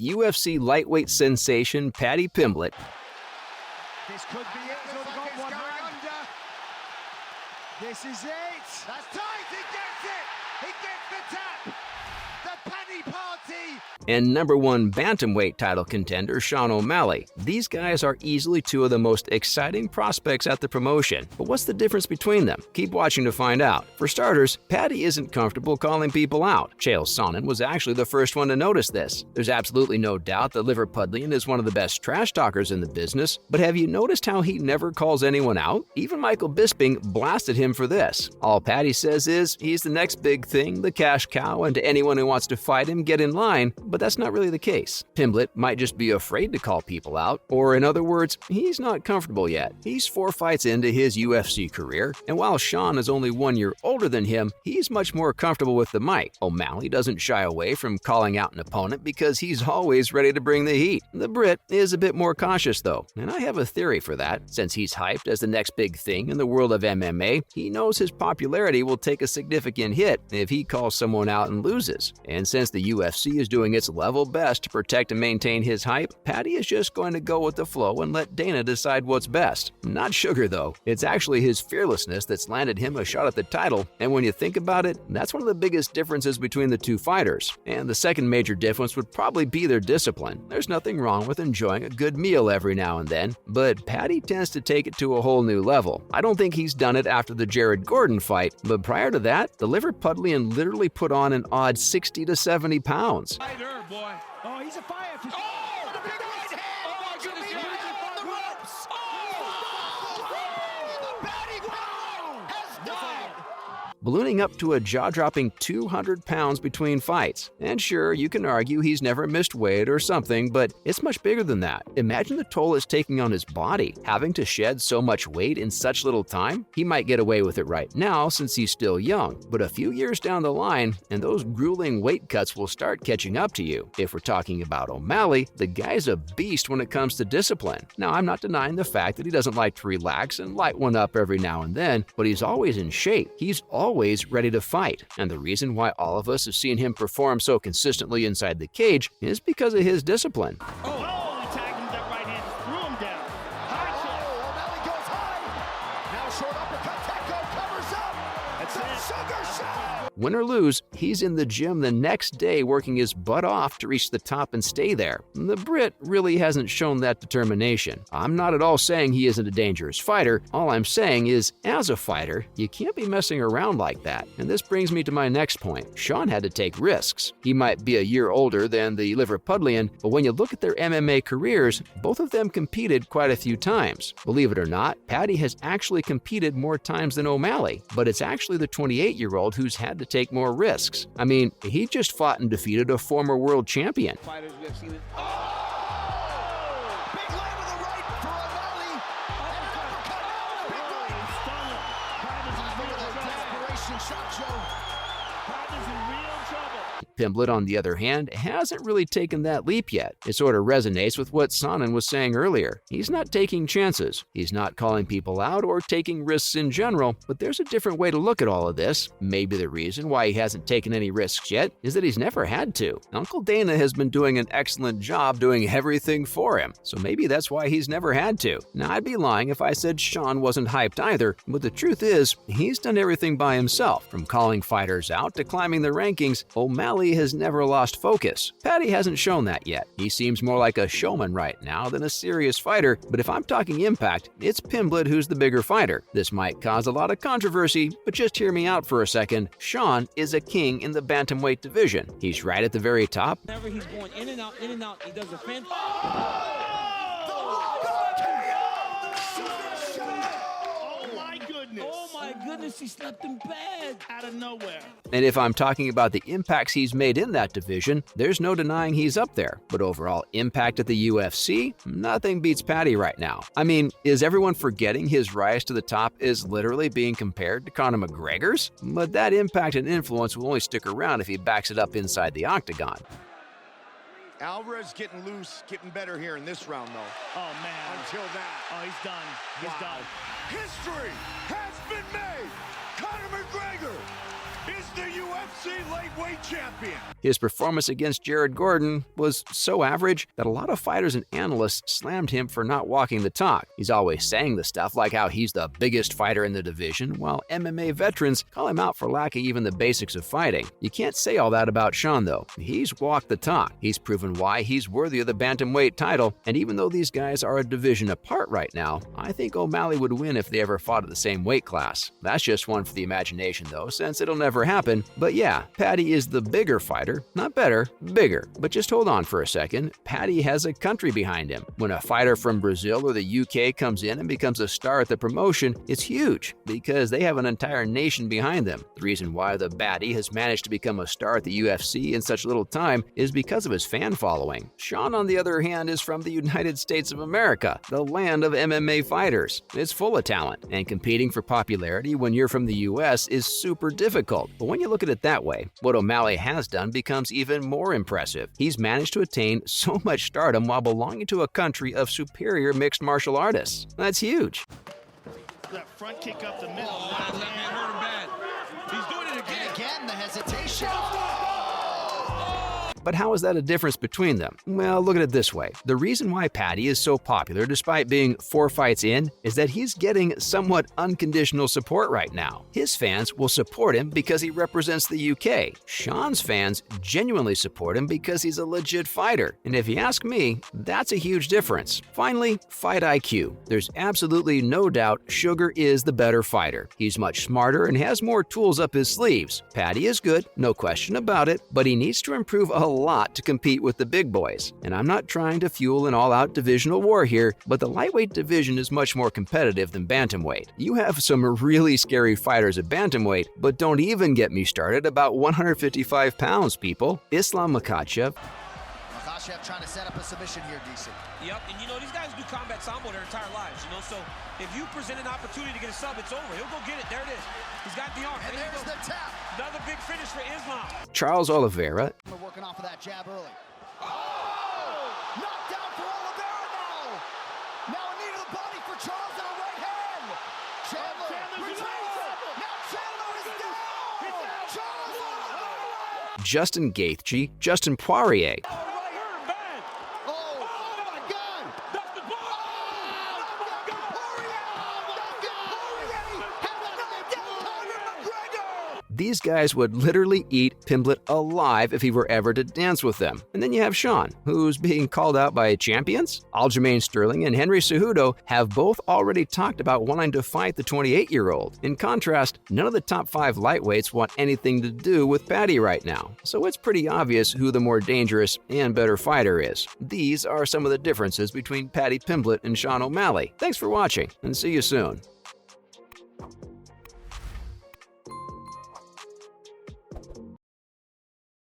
UFC lightweight sensation Paddy Pimblett. This could be it. He's only got one hand. This is it. That's tight. He gets it. He gets the tap. The Paddy Party. And #1 bantamweight title contender Sean O'Malley. These guys are easily two of the most exciting prospects at the promotion. But what's the difference between them? Keep watching to find out. For starters, Paddy isn't comfortable calling people out. Chael Sonnen was actually the first one to notice this. There's absolutely no doubt that Liverpudlian is one of the best trash talkers in the business, but have you noticed how he never calls anyone out? Even Michael Bisping blasted him for this. All Paddy says is he's the next big thing, the cash cow, and to anyone who wants to fight him, get in line, but that's not really the case. Pimblett might just be afraid to call people out, or in other words, he's not comfortable yet. He's 4 fights into his UFC career, and while Sean is only 1 year older than him, he's much more comfortable with the mic. O'Malley doesn't shy away from calling out an opponent because he's always ready to bring the heat. The Brit is a bit more cautious though, and I have a theory for that. Since he's hyped as the next big thing in the world of MMA, he knows his popularity will take a significant hit if he calls someone out and loses. And since the UFC is doing its level best to protect and maintain his hype, Paddy is just going to go with the flow and let Dana decide what's best. Not sugar though. It's actually his fearlessness that's landed him a shot at the title, and when you think about it, that's one of the biggest differences between the two fighters. And the second major difference would probably be their discipline. There's nothing wrong with enjoying a good meal every now and then, but Paddy tends to take it to a whole new level. I don't think he's done it after the Jared Gordon fight, but prior to that, the Liverpudlian literally put on an odd 60 to 70 pounds. Fighter, boy. Oh, he's a fire. Oh, the big right hand. Oh, my goodness. On the ropes. The Paddy Pimblett has died. Ballooning up to a jaw-dropping 200 pounds between fights. And sure, you can argue he's never missed weight or something, but it's much bigger than that. Imagine the toll it's taking on his body, having to shed so much weight in such little time. He might get away with it right now since he's still young, but a few years down the line, and those grueling weight cuts will start catching up to you. If we're talking about O'Malley, the guy's a beast when it comes to discipline. Now, I'm not denying the fact that he doesn't like to relax and light one up every now and then, but he's always in shape. He's always ready to fight, and the reason why all of us have seen him perform so consistently inside the cage is because of his discipline. Oh, he tagged him with that right hand. Threw him down. High shot. O'Malley goes high. Now short uppercut. Tecco covers up. That's The it. sugar shot. Win or lose, he's in the gym the next day working his butt off to reach the top and stay there. The Brit really hasn't shown that determination. I'm not at all saying he isn't a dangerous fighter. All I'm saying is, as a fighter, you can't be messing around like that. And this brings me to my next point. Sean had to take risks. He might be a year older than the Liverpudlian, but when you look at their MMA careers, both of them competed quite a few times. Believe it or not, Paddy has actually competed more times than O'Malley, but it's actually the 28-year-old who's had to take more risks. I mean, he just fought and defeated a former world champion. Fighters we have seen it. Oh! Big leg with a right for O'Malley. And an uppercut. Big right. Look at that desperation shot, Joe. Pimblett, on the other hand, hasn't really taken that leap yet. It sort of resonates with what Sonnen was saying earlier. He's not taking chances. He's not calling people out or taking risks in general, but there's a different way to look at all of this. Maybe the reason why he hasn't taken any risks yet is that he's never had to. Uncle Dana has been doing an excellent job doing everything for him, so maybe that's why he's never had to. Now, I'd be lying if I said Sean wasn't hyped either, but the truth is, he's done everything by himself. From calling fighters out to climbing the rankings, O'Malley has never lost focus. Paddy hasn't shown that yet. He seems more like a showman right now than a serious fighter, but if I'm talking impact, it's Pimblett who's the bigger fighter. This might cause a lot of controversy, but just hear me out for a second. Sean is a king in the bantamweight division. He's right at the very top. Whenever he's going in and out, he does a fence. Oh my goodness, he slept in bed out of nowhere. And if I'm talking about the impacts he's made in that division, there's no denying he's up there. But overall impact at the UFC, nothing beats Paddy right now. I mean, is everyone forgetting his rise to the top is literally being compared to Conor McGregor's? But that impact and influence will only stick around if he backs it up inside the octagon. Alvarez getting loose, getting better here in this round, though. Oh, man. Until that. Oh, he's done. He's done. History has been made. Conor McGregor is the UFC lightweight champion. His performance against Jared Gordon was so average that a lot of fighters and analysts slammed him for not walking the talk. He's always saying the stuff like how he's the biggest fighter in the division, while MMA veterans call him out for lacking even the basics of fighting. You can't say all that about Sean, though. He's walked the talk. He's proven why he's worthy of the bantamweight title, and even though these guys are a division apart right now, I think O'Malley would win if they ever fought at the same weight class. That's just one for the imagination, though, since it'll never happen. But yeah, Paddy is the bigger fighter. Not better, bigger. But just hold on for a second. Paddy has a country behind him. When a fighter from Brazil or the UK comes in and becomes a star at the promotion, it's huge because they have an entire nation behind them. The reason why the baddie has managed to become a star at the UFC in such little time is because of his fan following. Sean, on the other hand, is from the United States of America, the land of MMA fighters. It's full of talent, and competing for popularity when you're from the US is super difficult. But when you look at it that way, what O'Malley has done becomes even more impressive. He's managed to attain so much stardom while belonging to a country of superior mixed martial artists. That's huge. That front kick up the middle. That man hurt him bad. He's doing it again. And again, the hesitation. But how is that a difference between them? Well, look at it this way. The reason why Paddy is so popular despite being 4 fights in is that he's getting somewhat unconditional support right now. His fans will support him because he represents the UK. Sean's fans genuinely support him because he's a legit fighter. And if you ask me, that's a huge difference. Finally, fight IQ. There's absolutely no doubt Sugar is the better fighter. He's much smarter and has more tools up his sleeves. Paddy is good, no question about it, but he needs to improve a lot to compete with the big boys. And I'm not trying to fuel an all-out divisional war here, but the lightweight division is much more competitive than bantamweight. You have some really scary fighters at bantamweight, but don't even get me started about 155 pounds, people. Islam Makhachev, Makhachev trying to set up a submission here, DC. Yep, and you know, these guys do combat sambo their entire lives, you know, so if you present an opportunity to get a sub, it's over. He'll go get it. There it is. He's got the arm. And there's the tap. Another big finish for Islam. Charles Oliveira, We're working off of that jab early. Oh! Knocked down for Oliveira now. Now a knee to the body for Charles and a right hand. Chandler retrieves it. Now Chandler is down. Charles Oliveira. Justin Gaethje, Justin Poirier, these guys would literally eat Pimblett alive if he were ever to dance with them. And then you have Sean, who's being called out by champions. Aljamain Sterling and Henry Cejudo have both already talked about wanting to fight the 28-year-old. In contrast, none of the top 5 lightweights want anything to do with Paddy right now. So it's pretty obvious who the more dangerous and better fighter is. These are some of the differences between Paddy Pimblett and Sean O'Malley. Thanks for watching, and see you soon.